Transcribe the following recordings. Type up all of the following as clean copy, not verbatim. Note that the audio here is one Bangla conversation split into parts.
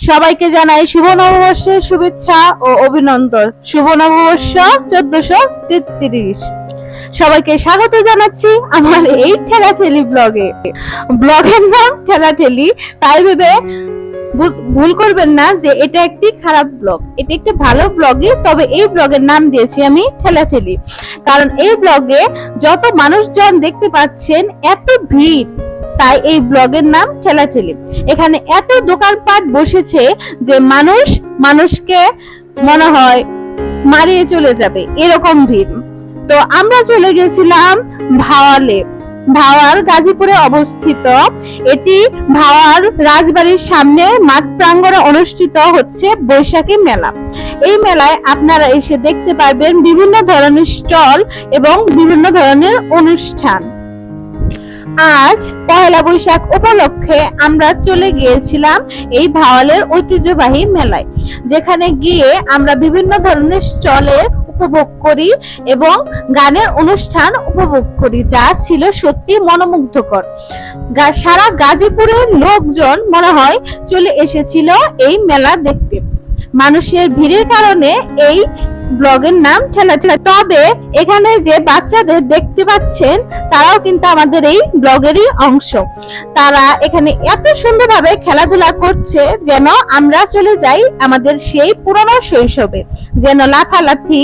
সবাইকে জানাই শুভ নববর্ষের শুভেচ্ছা ও অভিনন্দন। শুভ নববর্ষ 1433। সবাইকে স্বাগত জানাচ্ছি আমার এই ঠেলাঠেলি ব্লগে। ব্লগের নাম ঠেলাঠেলি, তাই ভেবে ভুল করবেন না যে এটা একটি খারাপ ব্লগ। এটা একটি ভালো ব্লগই, তবে এই ব্লগের নাম দিয়েছি আমি ঠেলাঠেলি, কারণ এই ব্লগে যত মানুষজন দেখতে পাচ্ছেন এত ভিড়, তাই এই ব্লগের নাম ঠেলাঠেলি। এখানে এত দোকানপাট বসেছে যে মানুষকে মনে হয় মারিয়ে চলে যাবে, এরকম ভিড়। তো আমরা চলে গেছিলাম ভাওয়ালে। ভাওয়াল গাজীপুরে অবস্থিত। এটি ভাওয়াল রাজবাড়ির সামনে মাঠ প্রাঙ্গণে অনুষ্ঠিত হচ্ছে বৈশাখী মেলা। এই মেলায় আপনারা এসে দেখতে পারবেন বিভিন্ন ধরনের স্টল এবং বিভিন্ন ধরনের অনুষ্ঠান। আজ পহেলা বৈশাখ উপলক্ষে আমরা চলে গিয়েছিলাম এই ভাওয়ালের ঐতিহ্যবাহী মেলায়, যেখানে গিয়ে আমরা বিভিন্ন ধরনের স্টলে উপভোগ করি এবং গানের অনুষ্ঠান উপভোগ করি, যা ছিল সত্যি মনোমুগ্ধকর। সারা গাজীপুরের লোকজন মনে হয় চলে এসেছিল এই মেলা দেখতে। মানুষের ভিড়ের কারণে এই ব্লগের নাম ঠেলাঠেলি। তবে এখানে যে বাচ্চাদের দেখতে পাচ্ছেন তারাও কিন্তু আমাদের এই ব্লগেরই অংশ। তারা এখানে এত সুন্দরভাবে খেলাধুলা করছে যেন আমরা চলে যাই আমাদের সেই পুরনো শৈশবে, যেন লাফালাফি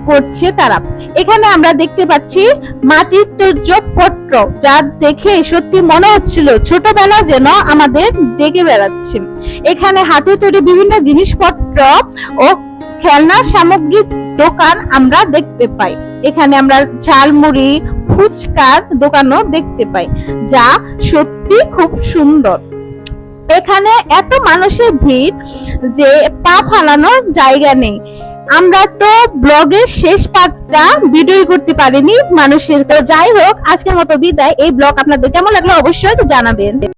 করছে তারা। এখানে আমরা দেখতে পাচ্ছি মাটির তৈজপত্র, যা দেখে সত্যি মনে হচ্ছিল ছোটবেলা যেন আমাদের ডেকে বেড়াচ্ছে। এখানে হাতে তৈরি বিভিন্ন জিনিসপত্র ও খেলনা সামগ্রীর দোকান আমরা দেখতে পাই। এখানে আমরা ঝালমুড়ি, ফুচকার দোকানও দেখতে পাই, যা সত্যি খুব সুন্দর। এখানে এত মানুষের ভিড় যে পা ফালানোর জায়গা নেই। আমরা তো ব্লগের শেষ পার্টটা ভিডিও করতে পারিনি মানুষের। যাই হোক, আজকের মতো বিদায়। এই ব্লগ আপনাদের কেমন লাগলো অবশ্যই জানাবেন।